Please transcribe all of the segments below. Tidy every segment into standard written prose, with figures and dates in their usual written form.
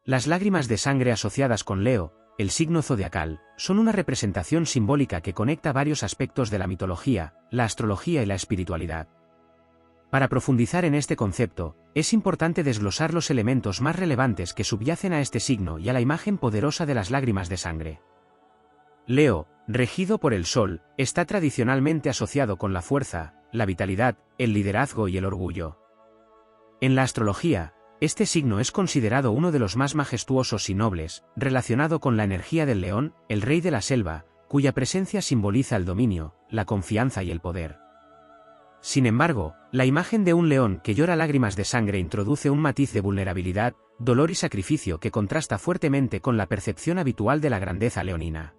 Las lágrimas de sangre asociadas con Leo, el signo zodiacal, son una representación simbólica que conecta varios aspectos de la mitología, la astrología y la espiritualidad. Para profundizar en este concepto, es importante desglosar los elementos más relevantes que subyacen a este signo y a la imagen poderosa de las lágrimas de sangre. Leo, regido por el Sol, está tradicionalmente asociado con la fuerza, la vitalidad, el liderazgo y el orgullo. En la astrología, este signo es considerado uno de los más majestuosos y nobles, relacionado con la energía del león, el rey de la selva, cuya presencia simboliza el dominio, la confianza y el poder. Sin embargo, la imagen de un león que llora lágrimas de sangre introduce un matiz de vulnerabilidad, dolor y sacrificio que contrasta fuertemente con la percepción habitual de la grandeza leonina.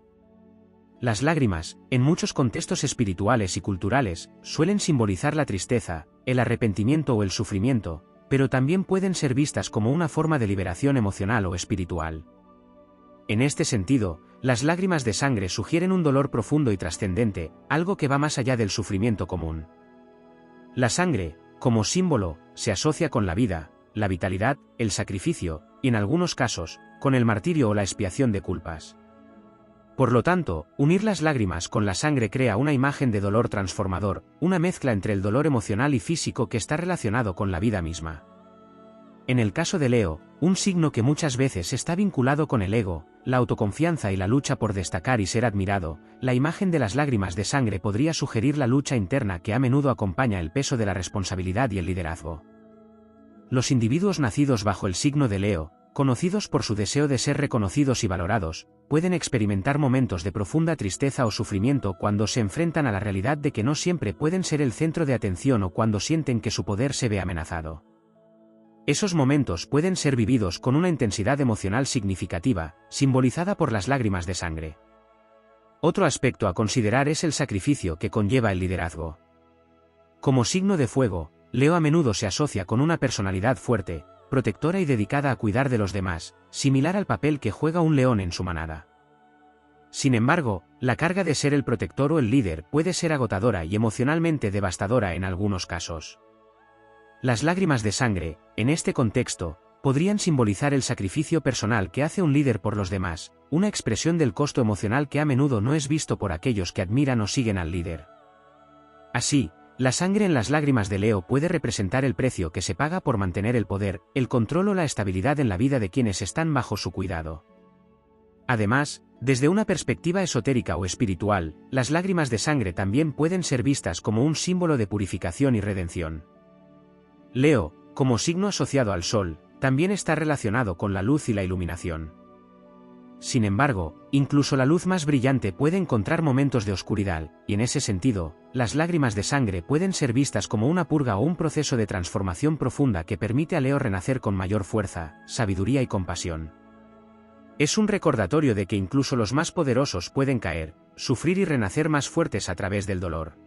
Las lágrimas, en muchos contextos espirituales y culturales, suelen simbolizar la tristeza, el arrepentimiento o el sufrimiento, pero también pueden ser vistas como una forma de liberación emocional o espiritual. En este sentido, las lágrimas de sangre sugieren un dolor profundo y trascendente, algo que va más allá del sufrimiento común. La sangre, como símbolo, se asocia con la vida, la vitalidad, el sacrificio, y en algunos casos, con el martirio o la expiación de culpas. Por lo tanto, unir las lágrimas con la sangre crea una imagen de dolor transformador, una mezcla entre el dolor emocional y físico que está relacionado con la vida misma. En el caso de Leo, un signo que muchas veces está vinculado con el ego, la autoconfianza y la lucha por destacar y ser admirado, la imagen de las lágrimas de sangre podría sugerir la lucha interna que a menudo acompaña el peso de la responsabilidad y el liderazgo. Los individuos nacidos bajo el signo de Leo, conocidos por su deseo de ser reconocidos y valorados, pueden experimentar momentos de profunda tristeza o sufrimiento cuando se enfrentan a la realidad de que no siempre pueden ser el centro de atención o cuando sienten que su poder se ve amenazado. Esos momentos pueden ser vividos con una intensidad emocional significativa, simbolizada por las lágrimas de sangre. Otro aspecto a considerar es el sacrificio que conlleva el liderazgo. Como signo de fuego, Leo a menudo se asocia con una personalidad fuerte, protectora y dedicada a cuidar de los demás, similar al papel que juega un león en su manada. Sin embargo, la carga de ser el protector o el líder puede ser agotadora y emocionalmente devastadora en algunos casos. Las lágrimas de sangre, en este contexto, podrían simbolizar el sacrificio personal que hace un líder por los demás, una expresión del costo emocional que a menudo no es visto por aquellos que admiran o siguen al líder. Así, la sangre en las lágrimas de Leo puede representar el precio que se paga por mantener el poder, el control o la estabilidad en la vida de quienes están bajo su cuidado. Además, desde una perspectiva esotérica o espiritual, las lágrimas de sangre también pueden ser vistas como un símbolo de purificación y redención. Leo, como signo asociado al Sol, también está relacionado con la luz y la iluminación. Sin embargo, incluso la luz más brillante puede encontrar momentos de oscuridad, y en ese sentido, las lágrimas de sangre pueden ser vistas como una purga o un proceso de transformación profunda que permite a Leo renacer con mayor fuerza, sabiduría y compasión. Es un recordatorio de que incluso los más poderosos pueden caer, sufrir y renacer más fuertes a través del dolor.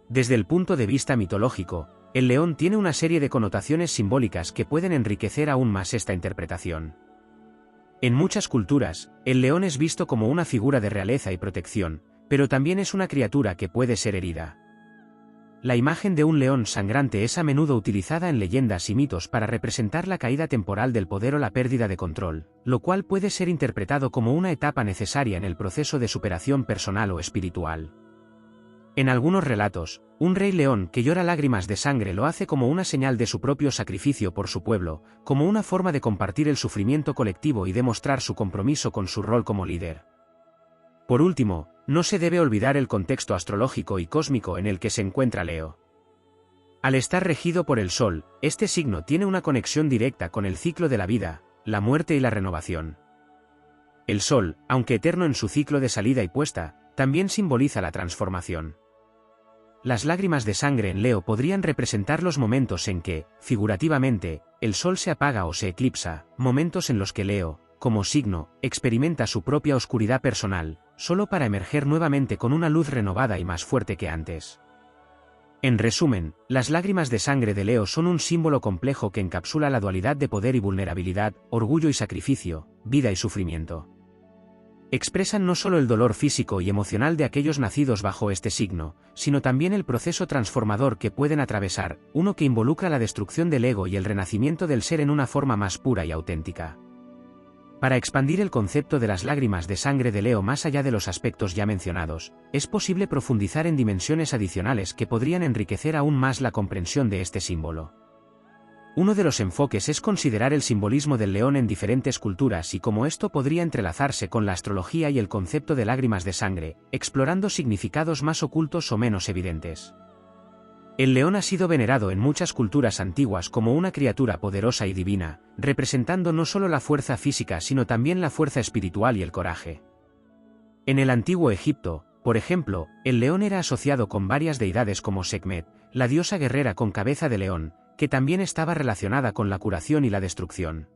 Desde el punto de vista mitológico, el león tiene una serie de connotaciones simbólicas que pueden enriquecer aún más esta interpretación. En muchas culturas, el león es visto como una figura de realeza y protección, pero también es una criatura que puede ser herida. La imagen de un león sangrante es a menudo utilizada en leyendas y mitos para representar la caída temporal del poder o la pérdida de control, lo cual puede ser interpretado como una etapa necesaria en el proceso de superación personal o espiritual. En algunos relatos, un rey león que llora lágrimas de sangre lo hace como una señal de su propio sacrificio por su pueblo, como una forma de compartir el sufrimiento colectivo y demostrar su compromiso con su rol como líder. Por último, no se debe olvidar el contexto astrológico y cósmico en el que se encuentra Leo. Al estar regido por el Sol, este signo tiene una conexión directa con el ciclo de la vida, la muerte y la renovación. El Sol, aunque eterno en su ciclo de salida y puesta, también simboliza la transformación. Las lágrimas de sangre en Leo podrían representar los momentos en que, figurativamente, el Sol se apaga o se eclipsa, momentos en los que Leo, como signo, experimenta su propia oscuridad personal, solo para emerger nuevamente con una luz renovada y más fuerte que antes. En resumen, las lágrimas de sangre de Leo son un símbolo complejo que encapsula la dualidad de poder y vulnerabilidad, orgullo y sacrificio, vida y sufrimiento. Expresan no solo el dolor físico y emocional de aquellos nacidos bajo este signo, sino también el proceso transformador que pueden atravesar, uno que involucra la destrucción del ego y el renacimiento del ser en una forma más pura y auténtica. Para expandir el concepto de las lágrimas de sangre de Leo más allá de los aspectos ya mencionados, es posible profundizar en dimensiones adicionales que podrían enriquecer aún más la comprensión de este símbolo. Uno de los enfoques es considerar el simbolismo del león en diferentes culturas y cómo esto podría entrelazarse con la astrología y el concepto de lágrimas de sangre, explorando significados más ocultos o menos evidentes. El león ha sido venerado en muchas culturas antiguas como una criatura poderosa y divina, representando no solo la fuerza física sino también la fuerza espiritual y el coraje. En el antiguo Egipto, por ejemplo, el león era asociado con varias deidades como Sekhmet, la diosa guerrera con cabeza de león, que también estaba relacionada con la curación y la destrucción.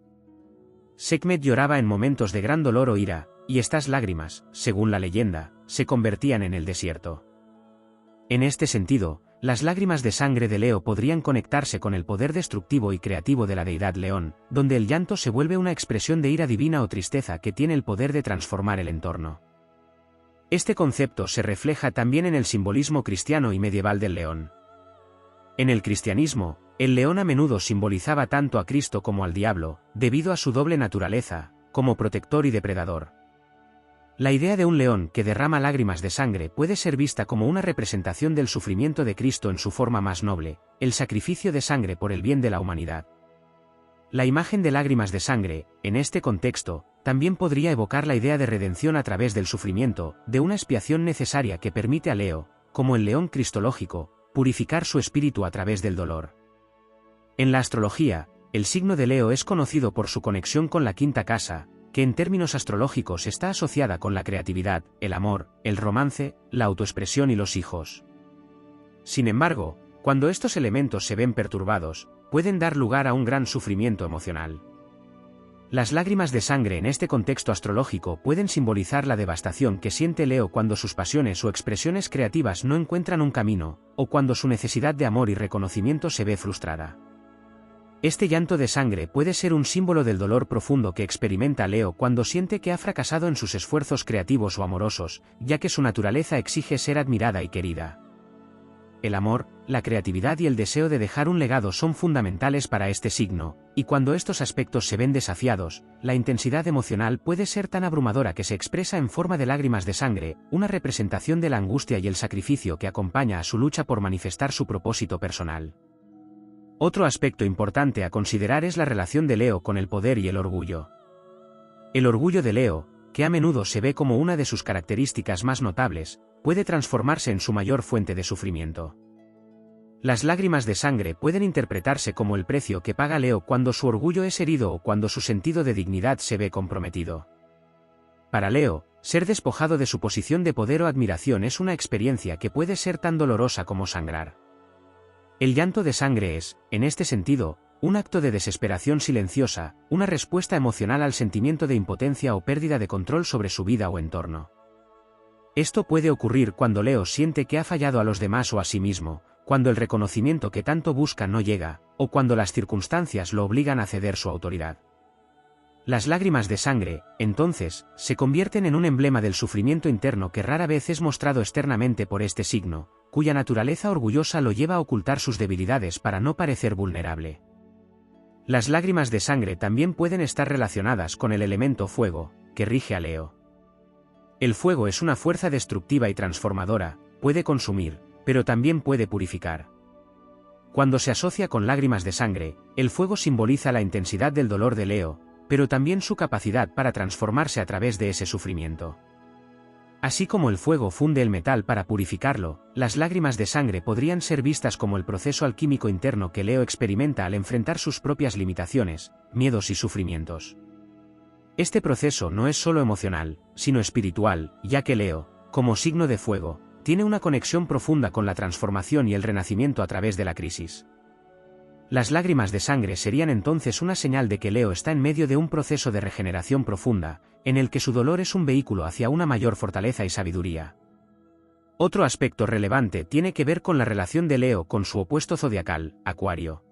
Sekhmet lloraba en momentos de gran dolor o ira, y estas lágrimas, según la leyenda, se convertían en el desierto. En este sentido, las lágrimas de sangre de Leo podrían conectarse con el poder destructivo y creativo de la deidad león, donde el llanto se vuelve una expresión de ira divina o tristeza que tiene el poder de transformar el entorno. Este concepto se refleja también en el simbolismo cristiano y medieval del león. En el cristianismo, el león a menudo simbolizaba tanto a Cristo como al diablo, debido a su doble naturaleza, como protector y depredador. La idea de un león que derrama lágrimas de sangre puede ser vista como una representación del sufrimiento de Cristo en su forma más noble, el sacrificio de sangre por el bien de la humanidad. La imagen de lágrimas de sangre, en este contexto, también podría evocar la idea de redención a través del sufrimiento, de una expiación necesaria que permite a Leo, como el león cristológico, purificar su espíritu a través del dolor. En la astrología, el signo de Leo es conocido por su conexión con la quinta casa, que en términos astrológicos está asociada con la creatividad, el amor, el romance, la autoexpresión y los hijos. Sin embargo, cuando estos elementos se ven perturbados, pueden dar lugar a un gran sufrimiento emocional. Las lágrimas de sangre en este contexto astrológico pueden simbolizar la devastación que siente Leo cuando sus pasiones o expresiones creativas no encuentran un camino, o cuando su necesidad de amor y reconocimiento se ve frustrada. Este llanto de sangre puede ser un símbolo del dolor profundo que experimenta Leo cuando siente que ha fracasado en sus esfuerzos creativos o amorosos, ya que su naturaleza exige ser admirada y querida. El amor, la creatividad y el deseo de dejar un legado son fundamentales para este signo, y cuando estos aspectos se ven desafiados, la intensidad emocional puede ser tan abrumadora que se expresa en forma de lágrimas de sangre, una representación de la angustia y el sacrificio que acompaña a su lucha por manifestar su propósito personal. Otro aspecto importante a considerar es la relación de Leo con el poder y el orgullo. El orgullo de Leo, que a menudo se ve como una de sus características más notables, puede transformarse en su mayor fuente de sufrimiento. Las lágrimas de sangre pueden interpretarse como el precio que paga Leo cuando su orgullo es herido o cuando su sentido de dignidad se ve comprometido. Para Leo, ser despojado de su posición de poder o admiración es una experiencia que puede ser tan dolorosa como sangrar. El llanto de sangre es, en este sentido, un acto de desesperación silenciosa, una respuesta emocional al sentimiento de impotencia o pérdida de control sobre su vida o entorno. Esto puede ocurrir cuando Leo siente que ha fallado a los demás o a sí mismo, cuando el reconocimiento que tanto busca no llega, o cuando las circunstancias lo obligan a ceder su autoridad. Las lágrimas de sangre, entonces, se convierten en un emblema del sufrimiento interno que rara vez es mostrado externamente por este signo, cuya naturaleza orgullosa lo lleva a ocultar sus debilidades para no parecer vulnerable. Las lágrimas de sangre también pueden estar relacionadas con el elemento fuego, que rige a Leo. El fuego es una fuerza destructiva y transformadora, puede consumir, pero también puede purificar. Cuando se asocia con lágrimas de sangre, el fuego simboliza la intensidad del dolor de Leo, pero también su capacidad para transformarse a través de ese sufrimiento. Así como el fuego funde el metal para purificarlo, las lágrimas de sangre podrían ser vistas como el proceso alquímico interno que Leo experimenta al enfrentar sus propias limitaciones, miedos y sufrimientos. Este proceso no es solo emocional, sino espiritual, ya que Leo, como signo de fuego, tiene una conexión profunda con la transformación y el renacimiento a través de la crisis. Las lágrimas de sangre serían entonces una señal de que Leo está en medio de un proceso de regeneración profunda, en el que su dolor es un vehículo hacia una mayor fortaleza y sabiduría. Otro aspecto relevante tiene que ver con la relación de Leo con su opuesto zodiacal, Acuario.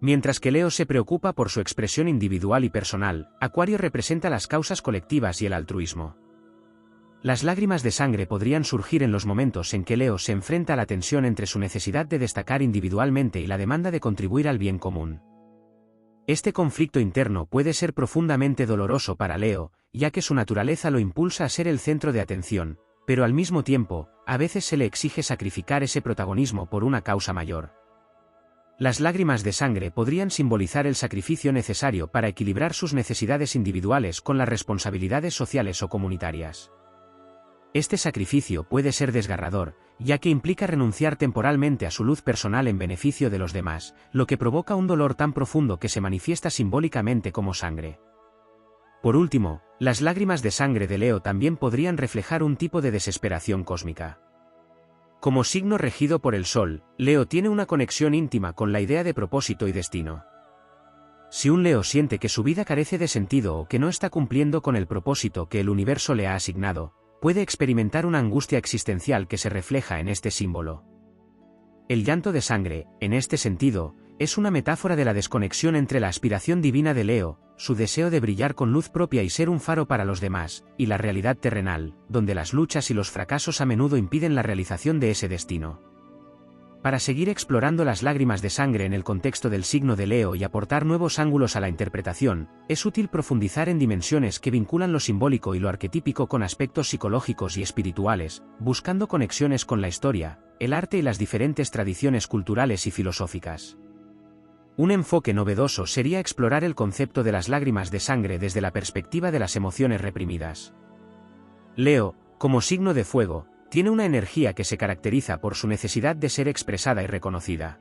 Mientras que Leo se preocupa por su expresión individual y personal, Acuario representa las causas colectivas y el altruismo. Las lágrimas de sangre podrían surgir en los momentos en que Leo se enfrenta a la tensión entre su necesidad de destacar individualmente y la demanda de contribuir al bien común. Este conflicto interno puede ser profundamente doloroso para Leo, ya que su naturaleza lo impulsa a ser el centro de atención, pero al mismo tiempo, a veces se le exige sacrificar ese protagonismo por una causa mayor. Las lágrimas de sangre podrían simbolizar el sacrificio necesario para equilibrar sus necesidades individuales con las responsabilidades sociales o comunitarias. Este sacrificio puede ser desgarrador, ya que implica renunciar temporalmente a su luz personal en beneficio de los demás, lo que provoca un dolor tan profundo que se manifiesta simbólicamente como sangre. Por último, las lágrimas de sangre de Leo también podrían reflejar un tipo de desesperación cósmica. Como signo regido por el Sol, Leo tiene una conexión íntima con la idea de propósito y destino. Si un Leo siente que su vida carece de sentido o que no está cumpliendo con el propósito que el universo le ha asignado, puede experimentar una angustia existencial que se refleja en este símbolo. El llanto de sangre, en este sentido, es una metáfora de la desconexión entre la aspiración divina de Leo, su deseo de brillar con luz propia y ser un faro para los demás, y la realidad terrenal, donde las luchas y los fracasos a menudo impiden la realización de ese destino. Para seguir explorando las lágrimas de sangre en el contexto del signo de Leo y aportar nuevos ángulos a la interpretación, es útil profundizar en dimensiones que vinculan lo simbólico y lo arquetípico con aspectos psicológicos y espirituales, buscando conexiones con la historia, el arte y las diferentes tradiciones culturales y filosóficas. Un enfoque novedoso sería explorar el concepto de las lágrimas de sangre desde la perspectiva de las emociones reprimidas. Leo, como signo de fuego, tiene una energía que se caracteriza por su necesidad de ser expresada y reconocida.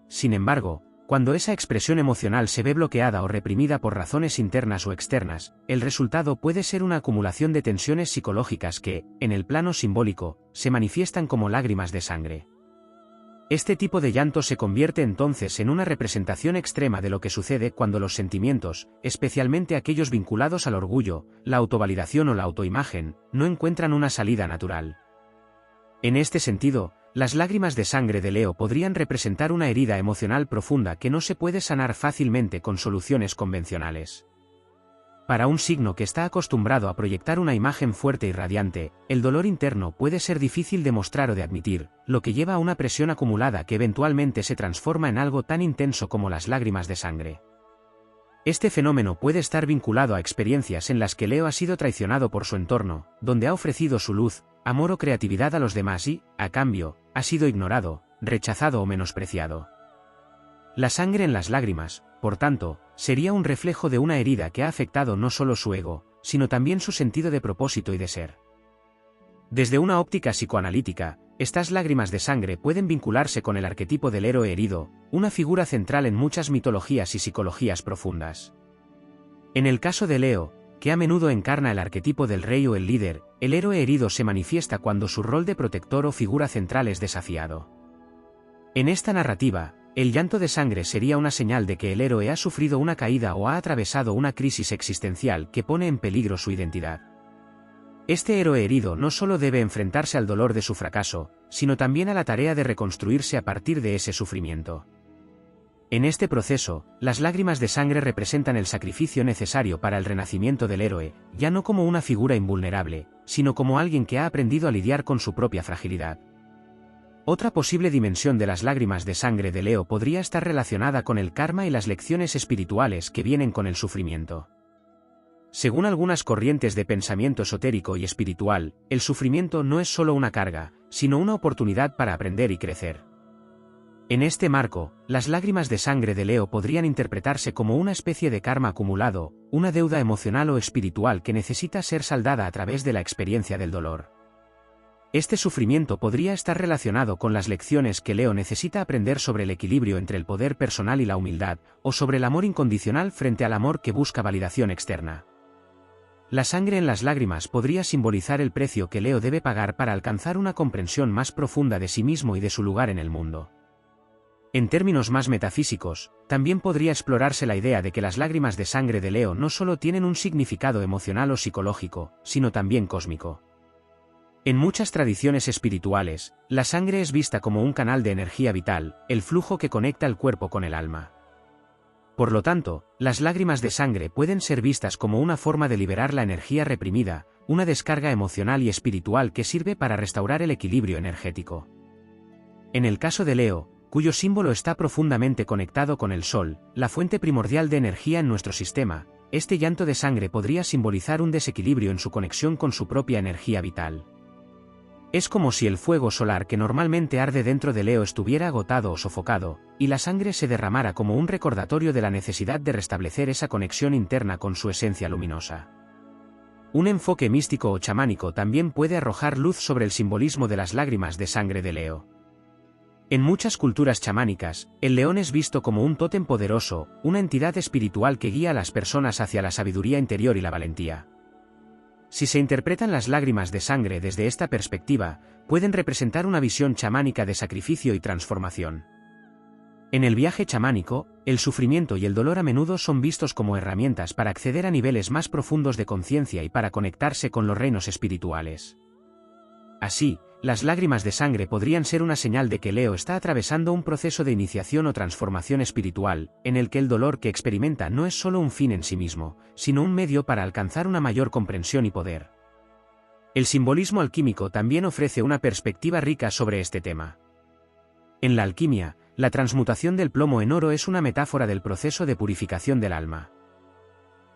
Sin embargo, cuando esa expresión emocional se ve bloqueada o reprimida por razones internas o externas, el resultado puede ser una acumulación de tensiones psicológicas que, en el plano simbólico, se manifiestan como lágrimas de sangre. Este tipo de llanto se convierte entonces en una representación extrema de lo que sucede cuando los sentimientos, especialmente aquellos vinculados al orgullo, la autovalidación o la autoimagen, no encuentran una salida natural. En este sentido, las lágrimas de sangre de Leo podrían representar una herida emocional profunda que no se puede sanar fácilmente con soluciones convencionales. Para un signo que está acostumbrado a proyectar una imagen fuerte y radiante, el dolor interno puede ser difícil de mostrar o de admitir, lo que lleva a una presión acumulada que eventualmente se transforma en algo tan intenso como las lágrimas de sangre. Este fenómeno puede estar vinculado a experiencias en las que Leo ha sido traicionado por su entorno, donde ha ofrecido su luz, amor o creatividad a los demás y, a cambio, ha sido ignorado, rechazado o menospreciado. La sangre en las lágrimas, por tanto, sería un reflejo de una herida que ha afectado no solo su ego, sino también su sentido de propósito y de ser. Desde una óptica psicoanalítica, estas lágrimas de sangre pueden vincularse con el arquetipo del héroe herido, una figura central en muchas mitologías y psicologías profundas. En el caso de Leo, que a menudo encarna el arquetipo del rey o el líder, el héroe herido se manifiesta cuando su rol de protector o figura central es desafiado. En esta narrativa, el llanto de sangre sería una señal de que el héroe ha sufrido una caída o ha atravesado una crisis existencial que pone en peligro su identidad. Este héroe herido no solo debe enfrentarse al dolor de su fracaso, sino también a la tarea de reconstruirse a partir de ese sufrimiento. En este proceso, las lágrimas de sangre representan el sacrificio necesario para el renacimiento del héroe, ya no como una figura invulnerable, sino como alguien que ha aprendido a lidiar con su propia fragilidad. Otra posible dimensión de las lágrimas de sangre de Leo podría estar relacionada con el karma y las lecciones espirituales que vienen con el sufrimiento. Según algunas corrientes de pensamiento esotérico y espiritual, el sufrimiento no es solo una carga, sino una oportunidad para aprender y crecer. En este marco, las lágrimas de sangre de Leo podrían interpretarse como una especie de karma acumulado, una deuda emocional o espiritual que necesita ser saldada a través de la experiencia del dolor. Este sufrimiento podría estar relacionado con las lecciones que Leo necesita aprender sobre el equilibrio entre el poder personal y la humildad, o sobre el amor incondicional frente al amor que busca validación externa. La sangre en las lágrimas podría simbolizar el precio que Leo debe pagar para alcanzar una comprensión más profunda de sí mismo y de su lugar en el mundo. En términos más metafísicos, también podría explorarse la idea de que las lágrimas de sangre de Leo no solo tienen un significado emocional o psicológico, sino también cósmico. En muchas tradiciones espirituales, la sangre es vista como un canal de energía vital, el flujo que conecta el cuerpo con el alma. Por lo tanto, las lágrimas de sangre pueden ser vistas como una forma de liberar la energía reprimida, una descarga emocional y espiritual que sirve para restaurar el equilibrio energético. En el caso de Leo, cuyo símbolo está profundamente conectado con el Sol, la fuente primordial de energía en nuestro sistema. Este llanto de sangre podría simbolizar un desequilibrio en su conexión con su propia energía vital. Es como si el fuego solar que normalmente arde dentro de Leo estuviera agotado o sofocado, y la sangre se derramara como un recordatorio de la necesidad de restablecer esa conexión interna con su esencia luminosa. Un enfoque místico o chamánico también puede arrojar luz sobre el simbolismo de las lágrimas de sangre de Leo. En muchas culturas chamánicas, el león es visto como un tótem poderoso, una entidad espiritual que guía a las personas hacia la sabiduría interior y la valentía. Si se interpretan las lágrimas de sangre desde esta perspectiva, pueden representar una visión chamánica de sacrificio y transformación. En el viaje chamánico, el sufrimiento y el dolor a menudo son vistos como herramientas para acceder a niveles más profundos de conciencia y para conectarse con los reinos espirituales. Así, las lágrimas de sangre podrían ser una señal de que Leo está atravesando un proceso de iniciación o transformación espiritual, en el que el dolor que experimenta no es solo un fin en sí mismo, sino un medio para alcanzar una mayor comprensión y poder. El simbolismo alquímico también ofrece una perspectiva rica sobre este tema. En la alquimia, la transmutación del plomo en oro es una metáfora del proceso de purificación del alma.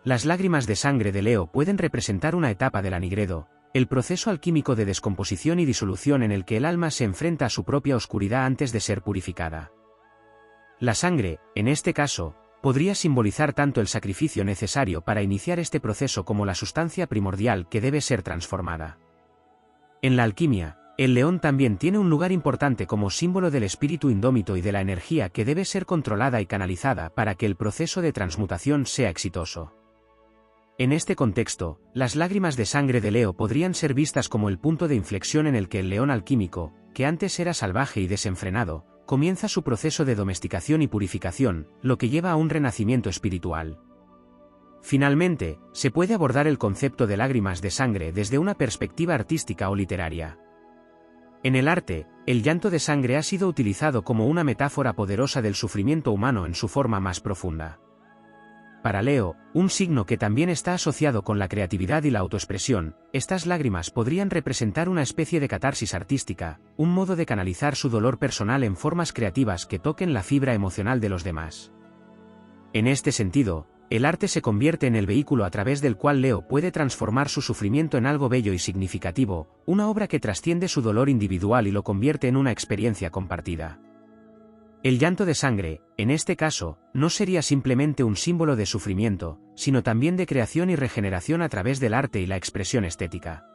Las lágrimas de sangre de Leo pueden representar una etapa del anigredo, el proceso alquímico de descomposición y disolución en el que el alma se enfrenta a su propia oscuridad antes de ser purificada. La sangre, en este caso, podría simbolizar tanto el sacrificio necesario para iniciar este proceso como la sustancia primordial que debe ser transformada. En la alquimia, el león también tiene un lugar importante como símbolo del espíritu indómito y de la energía que debe ser controlada y canalizada para que el proceso de transmutación sea exitoso. En este contexto, las lágrimas de sangre de Leo podrían ser vistas como el punto de inflexión en el que el león alquímico, que antes era salvaje y desenfrenado, comienza su proceso de domesticación y purificación, lo que lleva a un renacimiento espiritual. Finalmente, se puede abordar el concepto de lágrimas de sangre desde una perspectiva artística o literaria. En el arte, el llanto de sangre ha sido utilizado como una metáfora poderosa del sufrimiento humano en su forma más profunda. Para Leo, un signo que también está asociado con la creatividad y la autoexpresión, estas lágrimas podrían representar una especie de catarsis artística, un modo de canalizar su dolor personal en formas creativas que toquen la fibra emocional de los demás. En este sentido, el arte se convierte en el vehículo a través del cual Leo puede transformar su sufrimiento en algo bello y significativo, una obra que trasciende su dolor individual y lo convierte en una experiencia compartida. El llanto de sangre, en este caso, no sería simplemente un símbolo de sufrimiento, sino también de creación y regeneración a través del arte y la expresión estética.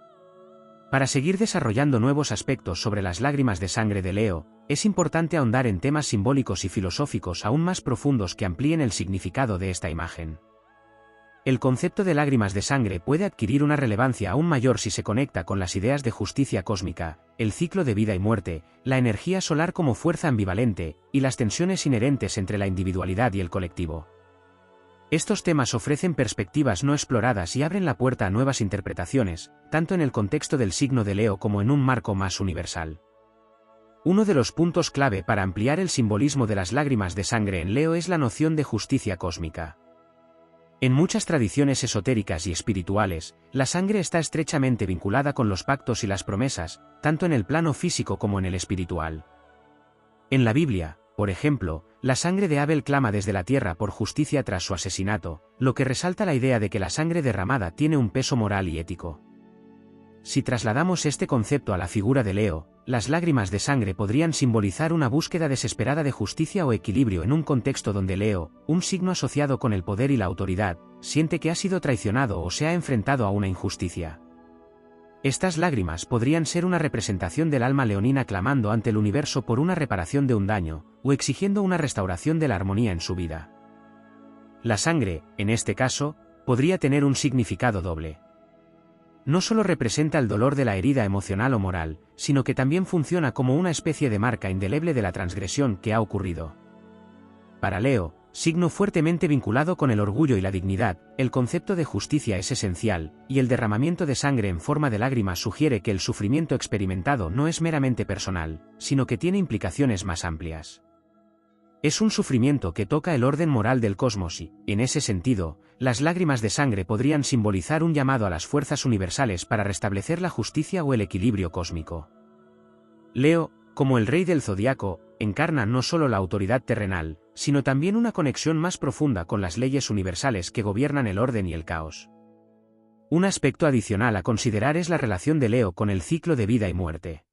Para seguir desarrollando nuevos aspectos sobre las lágrimas de sangre de Leo, es importante ahondar en temas simbólicos y filosóficos aún más profundos que amplíen el significado de esta imagen. El concepto de lágrimas de sangre puede adquirir una relevancia aún mayor si se conecta con las ideas de justicia cósmica, el ciclo de vida y muerte, la energía solar como fuerza ambivalente, y las tensiones inherentes entre la individualidad y el colectivo. Estos temas ofrecen perspectivas no exploradas y abren la puerta a nuevas interpretaciones, tanto en el contexto del signo de Leo como en un marco más universal. Uno de los puntos clave para ampliar el simbolismo de las lágrimas de sangre en Leo es la noción de justicia cósmica. En muchas tradiciones esotéricas y espirituales, la sangre está estrechamente vinculada con los pactos y las promesas, tanto en el plano físico como en el espiritual. En la Biblia, por ejemplo, la sangre de Abel clama desde la tierra por justicia tras su asesinato, lo que resalta la idea de que la sangre derramada tiene un peso moral y ético. Si trasladamos este concepto a la figura de Leo, las lágrimas de sangre podrían simbolizar una búsqueda desesperada de justicia o equilibrio en un contexto donde Leo, un signo asociado con el poder y la autoridad, siente que ha sido traicionado o se ha enfrentado a una injusticia. Estas lágrimas podrían ser una representación del alma leonina clamando ante el universo por una reparación de un daño, o exigiendo una restauración de la armonía en su vida. La sangre, en este caso, podría tener un significado doble. No solo representa el dolor de la herida emocional o moral, sino que también funciona como una especie de marca indeleble de la transgresión que ha ocurrido. Para Leo, signo fuertemente vinculado con el orgullo y la dignidad, el concepto de justicia es esencial, y el derramamiento de sangre en forma de lágrimas sugiere que el sufrimiento experimentado no es meramente personal, sino que tiene implicaciones más amplias. Es un sufrimiento que toca el orden moral del cosmos y, en ese sentido, las lágrimas de sangre podrían simbolizar un llamado a las fuerzas universales para restablecer la justicia o el equilibrio cósmico. Leo, como el rey del zodiaco, encarna no solo la autoridad terrenal, sino también una conexión más profunda con las leyes universales que gobiernan el orden y el caos. Un aspecto adicional a considerar es la relación de Leo con el ciclo de vida y muerte.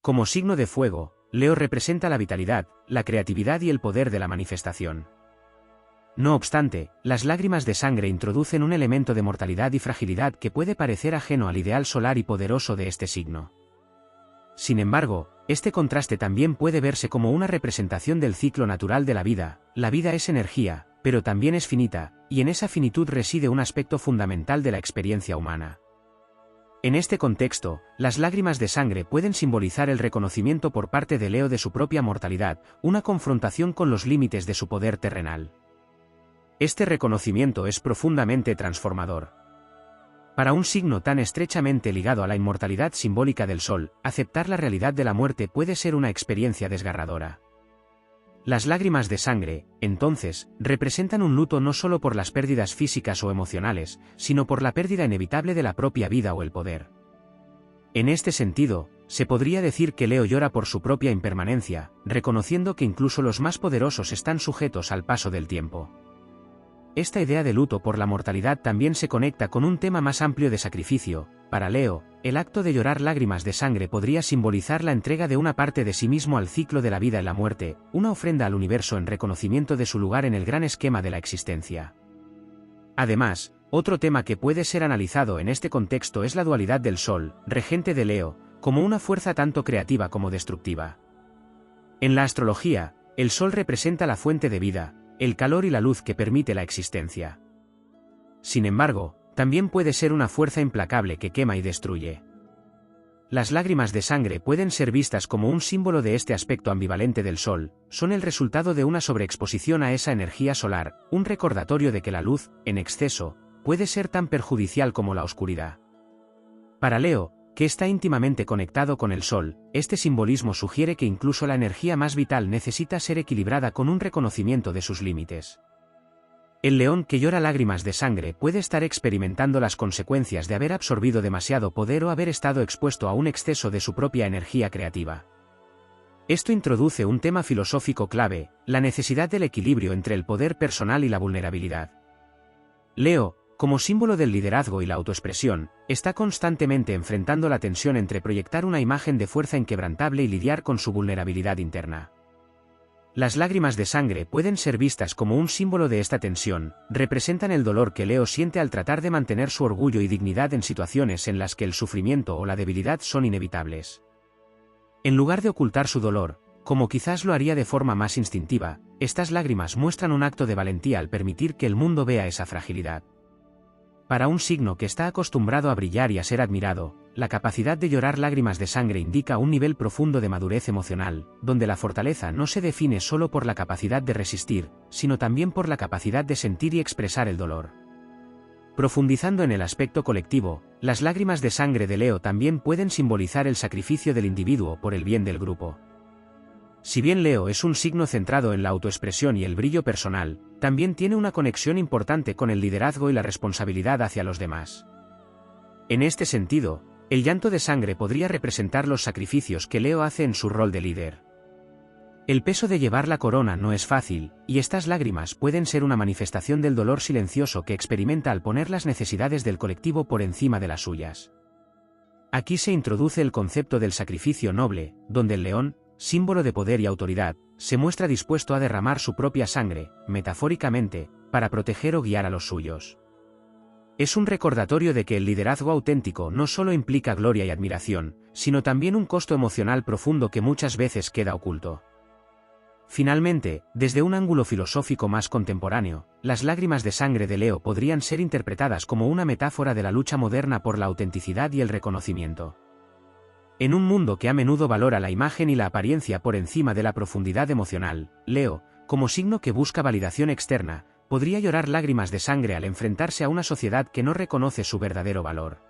Como signo de fuego, Leo representa la vitalidad, la creatividad y el poder de la manifestación. No obstante, las lágrimas de sangre introducen un elemento de mortalidad y fragilidad que puede parecer ajeno al ideal solar y poderoso de este signo. Sin embargo, este contraste también puede verse como una representación del ciclo natural de la vida. La vida es energía, pero también es finita, y en esa finitud reside un aspecto fundamental de la experiencia humana. En este contexto, las lágrimas de sangre pueden simbolizar el reconocimiento por parte de Leo de su propia mortalidad, una confrontación con los límites de su poder terrenal. Este reconocimiento es profundamente transformador. Para un signo tan estrechamente ligado a la inmortalidad simbólica del Sol, aceptar la realidad de la muerte puede ser una experiencia desgarradora. Las lágrimas de sangre, entonces, representan un luto no solo por las pérdidas físicas o emocionales, sino por la pérdida inevitable de la propia vida o el poder. En este sentido, se podría decir que Leo llora por su propia impermanencia, reconociendo que incluso los más poderosos están sujetos al paso del tiempo. Esta idea de luto por la mortalidad también se conecta con un tema más amplio de sacrificio. Para Leo, el acto de llorar lágrimas de sangre podría simbolizar la entrega de una parte de sí mismo al ciclo de la vida y la muerte, una ofrenda al universo en reconocimiento de su lugar en el gran esquema de la existencia. Además, otro tema que puede ser analizado en este contexto es la dualidad del Sol, regente de Leo, como una fuerza tanto creativa como destructiva. En la astrología, el Sol representa la fuente de vida, el calor y la luz que permite la existencia. Sin embargo, también puede ser una fuerza implacable que quema y destruye. Las lágrimas de sangre pueden ser vistas como un símbolo de este aspecto ambivalente del Sol, son el resultado de una sobreexposición a esa energía solar, un recordatorio de que la luz, en exceso, puede ser tan perjudicial como la oscuridad. Para Leo, que está íntimamente conectado con el Sol, este simbolismo sugiere que incluso la energía más vital necesita ser equilibrada con un reconocimiento de sus límites. El león que llora lágrimas de sangre puede estar experimentando las consecuencias de haber absorbido demasiado poder o haber estado expuesto a un exceso de su propia energía creativa. Esto introduce un tema filosófico clave, la necesidad del equilibrio entre el poder personal y la vulnerabilidad. Leo, como símbolo del liderazgo y la autoexpresión, está constantemente enfrentando la tensión entre proyectar una imagen de fuerza inquebrantable y lidiar con su vulnerabilidad interna. Las lágrimas de sangre pueden ser vistas como un símbolo de esta tensión, representan el dolor que Leo siente al tratar de mantener su orgullo y dignidad en situaciones en las que el sufrimiento o la debilidad son inevitables. En lugar de ocultar su dolor, como quizás lo haría de forma más instintiva, estas lágrimas muestran un acto de valentía al permitir que el mundo vea esa fragilidad. Para un signo que está acostumbrado a brillar y a ser admirado, la capacidad de llorar lágrimas de sangre indica un nivel profundo de madurez emocional, donde la fortaleza no se define solo por la capacidad de resistir, sino también por la capacidad de sentir y expresar el dolor. Profundizando en el aspecto colectivo, las lágrimas de sangre de Leo también pueden simbolizar el sacrificio del individuo por el bien del grupo. Si bien Leo es un signo centrado en la autoexpresión y el brillo personal, también tiene una conexión importante con el liderazgo y la responsabilidad hacia los demás. En este sentido, el llanto de sangre podría representar los sacrificios que Leo hace en su rol de líder. El peso de llevar la corona no es fácil, y estas lágrimas pueden ser una manifestación del dolor silencioso que experimenta al poner las necesidades del colectivo por encima de las suyas. Aquí se introduce el concepto del sacrificio noble, donde el león, símbolo de poder y autoridad, se muestra dispuesto a derramar su propia sangre, metafóricamente, para proteger o guiar a los suyos. Es un recordatorio de que el liderazgo auténtico no solo implica gloria y admiración, sino también un costo emocional profundo que muchas veces queda oculto. Finalmente, desde un ángulo filosófico más contemporáneo, las lágrimas de sangre de Leo podrían ser interpretadas como una metáfora de la lucha moderna por la autenticidad y el reconocimiento. En un mundo que a menudo valora la imagen y la apariencia por encima de la profundidad emocional, Leo, como signo que busca validación externa, podría llorar lágrimas de sangre al enfrentarse a una sociedad que no reconoce su verdadero valor.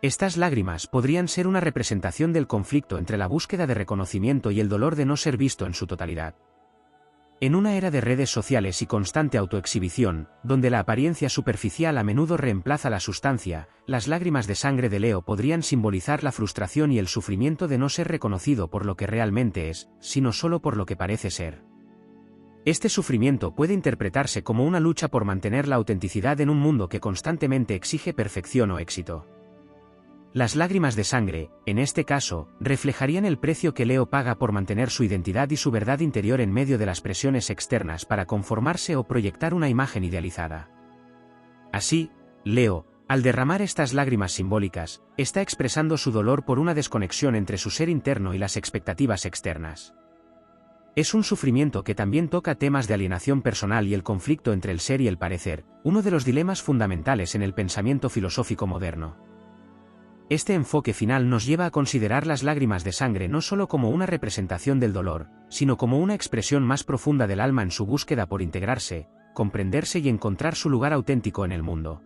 Estas lágrimas podrían ser una representación del conflicto entre la búsqueda de reconocimiento y el dolor de no ser visto en su totalidad. En una era de redes sociales y constante autoexhibición, donde la apariencia superficial a menudo reemplaza la sustancia, las lágrimas de sangre de Leo podrían simbolizar la frustración y el sufrimiento de no ser reconocido por lo que realmente es, sino solo por lo que parece ser. Este sufrimiento puede interpretarse como una lucha por mantener la autenticidad en un mundo que constantemente exige perfección o éxito. Las lágrimas de sangre, en este caso, reflejarían el precio que Leo paga por mantener su identidad y su verdad interior en medio de las presiones externas para conformarse o proyectar una imagen idealizada. Así, Leo, al derramar estas lágrimas simbólicas, está expresando su dolor por una desconexión entre su ser interno y las expectativas externas. Es un sufrimiento que también toca temas de alienación personal y el conflicto entre el ser y el parecer, uno de los dilemas fundamentales en el pensamiento filosófico moderno. Este enfoque final nos lleva a considerar las lágrimas de sangre no solo como una representación del dolor, sino como una expresión más profunda del alma en su búsqueda por integrarse, comprenderse y encontrar su lugar auténtico en el mundo.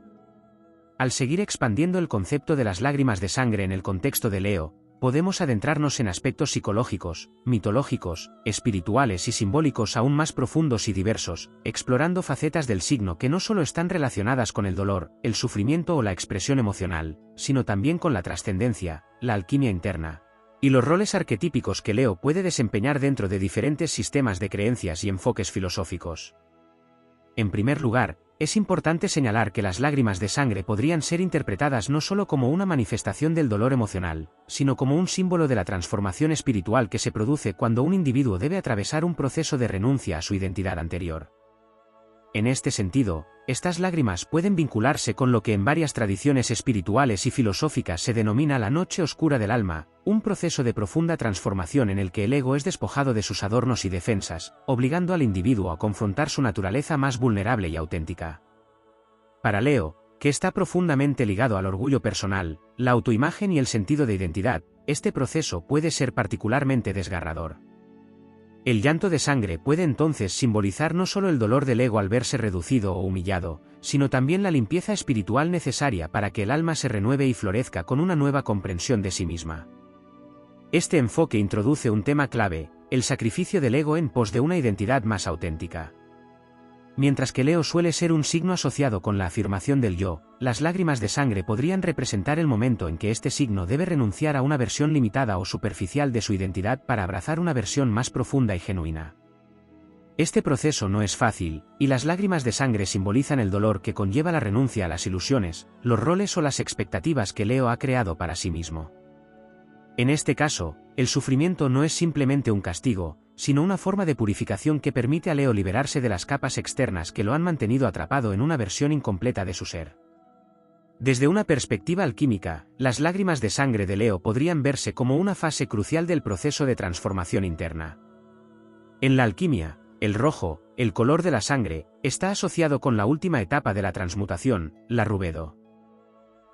Al seguir expandiendo el concepto de las lágrimas de sangre en el contexto de Leo, podemos adentrarnos en aspectos psicológicos, mitológicos, espirituales y simbólicos aún más profundos y diversos, explorando facetas del signo que no solo están relacionadas con el dolor, el sufrimiento o la expresión emocional, sino también con la trascendencia, la alquimia interna, y los roles arquetípicos que Leo puede desempeñar dentro de diferentes sistemas de creencias y enfoques filosóficos. En primer lugar, es importante señalar que las lágrimas de sangre podrían ser interpretadas no solo como una manifestación del dolor emocional, sino como un símbolo de la transformación espiritual que se produce cuando un individuo debe atravesar un proceso de renuncia a su identidad anterior. En este sentido, estas lágrimas pueden vincularse con lo que en varias tradiciones espirituales y filosóficas se denomina la noche oscura del alma, un proceso de profunda transformación en el que el ego es despojado de sus adornos y defensas, obligando al individuo a confrontar su naturaleza más vulnerable y auténtica. Para Leo, que está profundamente ligado al orgullo personal, la autoimagen y el sentido de identidad, este proceso puede ser particularmente desgarrador. El llanto de sangre puede entonces simbolizar no solo el dolor del ego al verse reducido o humillado, sino también la limpieza espiritual necesaria para que el alma se renueve y florezca con una nueva comprensión de sí misma. Este enfoque introduce un tema clave, el sacrificio del ego en pos de una identidad más auténtica. Mientras que Leo suele ser un signo asociado con la afirmación del yo, las lágrimas de sangre podrían representar el momento en que este signo debe renunciar a una versión limitada o superficial de su identidad para abrazar una versión más profunda y genuina. Este proceso no es fácil, y las lágrimas de sangre simbolizan el dolor que conlleva la renuncia a las ilusiones, los roles o las expectativas que Leo ha creado para sí mismo. En este caso, el sufrimiento no es simplemente un castigo, sino una forma de purificación que permite a Leo liberarse de las capas externas que lo han mantenido atrapado en una versión incompleta de su ser. Desde una perspectiva alquímica, las lágrimas de sangre de Leo podrían verse como una fase crucial del proceso de transformación interna. En la alquimia, el rojo, el color de la sangre, está asociado con la última etapa de la transmutación, la rubedo.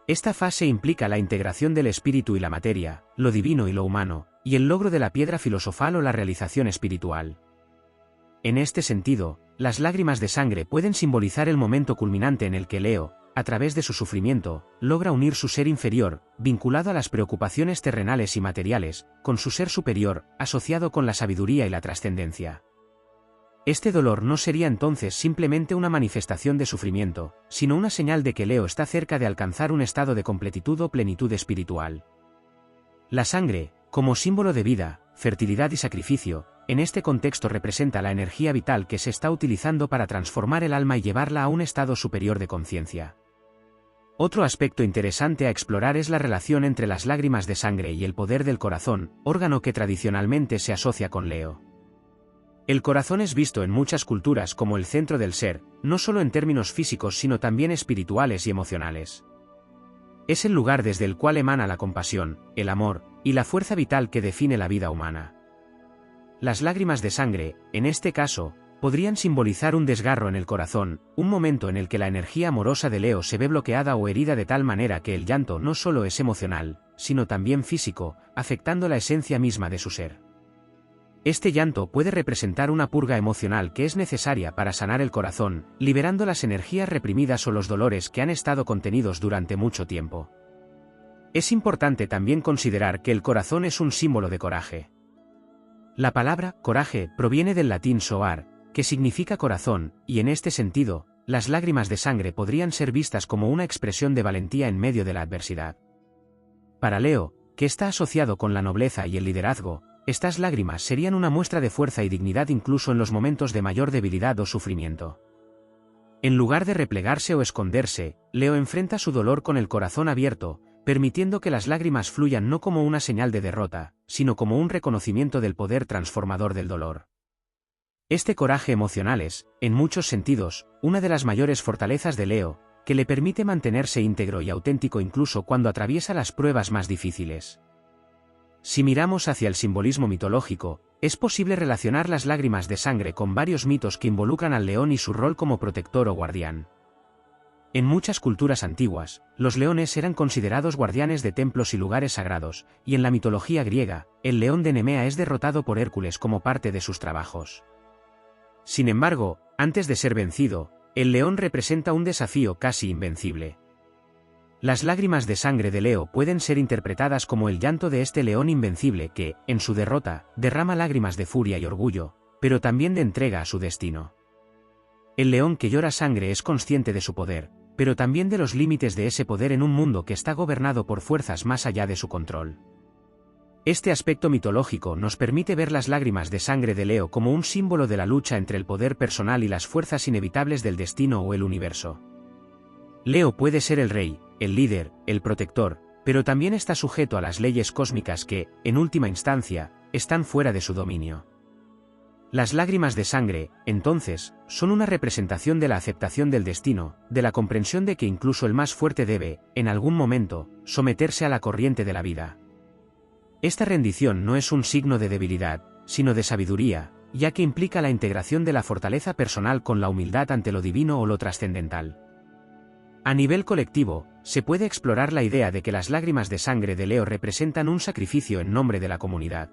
Esta fase implica la integración del espíritu y la materia, lo divino y lo humano, y el logro de la piedra filosofal o la realización espiritual. En este sentido, las lágrimas de sangre pueden simbolizar el momento culminante en el que Leo, a través de su sufrimiento, logra unir su ser inferior, vinculado a las preocupaciones terrenales y materiales, con su ser superior, asociado con la sabiduría y la trascendencia. Este dolor no sería entonces simplemente una manifestación de sufrimiento, sino una señal de que Leo está cerca de alcanzar un estado de completitud o plenitud espiritual. La sangre, como símbolo de vida, fertilidad y sacrificio, en este contexto representa la energía vital que se está utilizando para transformar el alma y llevarla a un estado superior de conciencia. Otro aspecto interesante a explorar es la relación entre las lágrimas de sangre y el poder del corazón, órgano que tradicionalmente se asocia con Leo. El corazón es visto en muchas culturas como el centro del ser, no solo en términos físicos sino también espirituales y emocionales. Es el lugar desde el cual emana la compasión, el amor, y la fuerza vital que define la vida humana. Las lágrimas de sangre, en este caso, podrían simbolizar un desgarro en el corazón, un momento en el que la energía amorosa de Leo se ve bloqueada o herida de tal manera que el llanto no solo es emocional, sino también físico, afectando la esencia misma de su ser. Este llanto puede representar una purga emocional que es necesaria para sanar el corazón, liberando las energías reprimidas o los dolores que han estado contenidos durante mucho tiempo. Es importante también considerar que el corazón es un símbolo de coraje. La palabra coraje proviene del latín soar, que significa corazón, y en este sentido, las lágrimas de sangre podrían ser vistas como una expresión de valentía en medio de la adversidad. Para Leo, que está asociado con la nobleza y el liderazgo, estas lágrimas serían una muestra de fuerza y dignidad incluso en los momentos de mayor debilidad o sufrimiento. En lugar de replegarse o esconderse, Leo enfrenta su dolor con el corazón abierto, permitiendo que las lágrimas fluyan no como una señal de derrota, sino como un reconocimiento del poder transformador del dolor. Este coraje emocional es, en muchos sentidos, una de las mayores fortalezas de Leo, que le permite mantenerse íntegro y auténtico incluso cuando atraviesa las pruebas más difíciles. Si miramos hacia el simbolismo mitológico, es posible relacionar las lágrimas de sangre con varios mitos que involucran al león y su rol como protector o guardián. En muchas culturas antiguas, los leones eran considerados guardianes de templos y lugares sagrados, y en la mitología griega, el león de Nemea es derrotado por Hércules como parte de sus trabajos. Sin embargo, antes de ser vencido, el león representa un desafío casi invencible. Las lágrimas de sangre de Leo pueden ser interpretadas como el llanto de este león invencible que, en su derrota, derrama lágrimas de furia y orgullo, pero también de entrega a su destino. El león que llora sangre es consciente de su poder, pero también de los límites de ese poder en un mundo que está gobernado por fuerzas más allá de su control. Este aspecto mitológico nos permite ver las lágrimas de sangre de Leo como un símbolo de la lucha entre el poder personal y las fuerzas inevitables del destino o el universo. Leo puede ser el rey, el líder, el protector, pero también está sujeto a las leyes cósmicas que, en última instancia, están fuera de su dominio. Las lágrimas de sangre, entonces, son una representación de la aceptación del destino, de la comprensión de que incluso el más fuerte debe, en algún momento, someterse a la corriente de la vida. Esta rendición no es un signo de debilidad, sino de sabiduría, ya que implica la integración de la fortaleza personal con la humildad ante lo divino o lo trascendental. A nivel colectivo, se puede explorar la idea de que las lágrimas de sangre de Leo representan un sacrificio en nombre de la comunidad.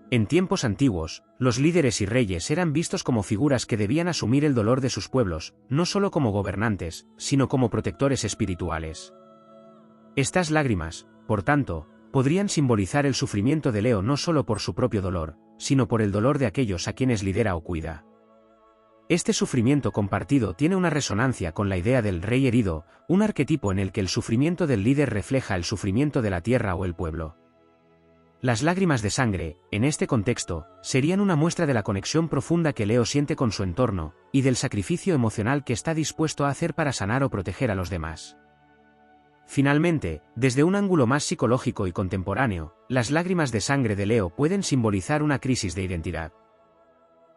En tiempos antiguos, los líderes y reyes eran vistos como figuras que debían asumir el dolor de sus pueblos, no solo como gobernantes, sino como protectores espirituales. Estas lágrimas, por tanto, podrían simbolizar el sufrimiento de Leo no solo por su propio dolor, sino por el dolor de aquellos a quienes lidera o cuida. Este sufrimiento compartido tiene una resonancia con la idea del rey herido, un arquetipo en el que el sufrimiento del líder refleja el sufrimiento de la tierra o el pueblo. Las lágrimas de sangre, en este contexto, serían una muestra de la conexión profunda que Leo siente con su entorno, y del sacrificio emocional que está dispuesto a hacer para sanar o proteger a los demás. Finalmente, desde un ángulo más psicológico y contemporáneo, las lágrimas de sangre de Leo pueden simbolizar una crisis de identidad.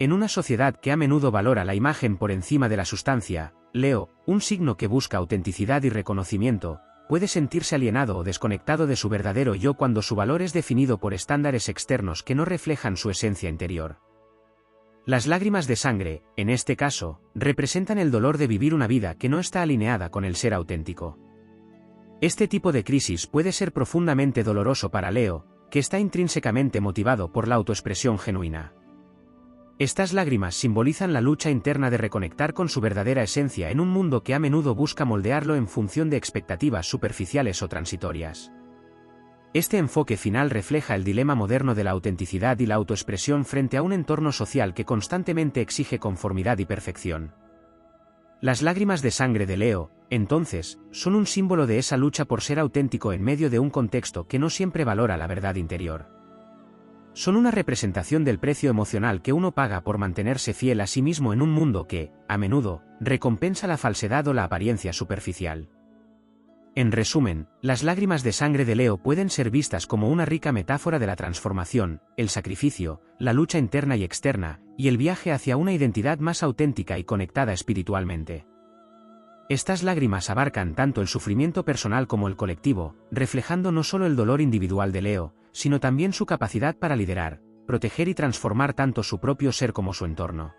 En una sociedad que a menudo valora la imagen por encima de la sustancia, Leo, un signo que busca autenticidad y reconocimiento, puede sentirse alienado o desconectado de su verdadero yo cuando su valor es definido por estándares externos que no reflejan su esencia interior. Las lágrimas de sangre, en este caso, representan el dolor de vivir una vida que no está alineada con el ser auténtico. Este tipo de crisis puede ser profundamente doloroso para Leo, que está intrínsecamente motivado por la autoexpresión genuina. Estas lágrimas simbolizan la lucha interna de reconectar con su verdadera esencia en un mundo que a menudo busca moldearlo en función de expectativas superficiales o transitorias. Este enfoque final refleja el dilema moderno de la autenticidad y la autoexpresión frente a un entorno social que constantemente exige conformidad y perfección. Las lágrimas de sangre de Leo, entonces, son un símbolo de esa lucha por ser auténtico en medio de un contexto que no siempre valora la verdad interior. Son una representación del precio emocional que uno paga por mantenerse fiel a sí mismo en un mundo que, a menudo, recompensa la falsedad o la apariencia superficial. En resumen, las lágrimas de sangre de Leo pueden ser vistas como una rica metáfora de la transformación, el sacrificio, la lucha interna y externa, y el viaje hacia una identidad más auténtica y conectada espiritualmente. Estas lágrimas abarcan tanto el sufrimiento personal como el colectivo, reflejando no solo el dolor individual de Leo, sino también su capacidad para liderar, proteger y transformar tanto su propio ser como su entorno.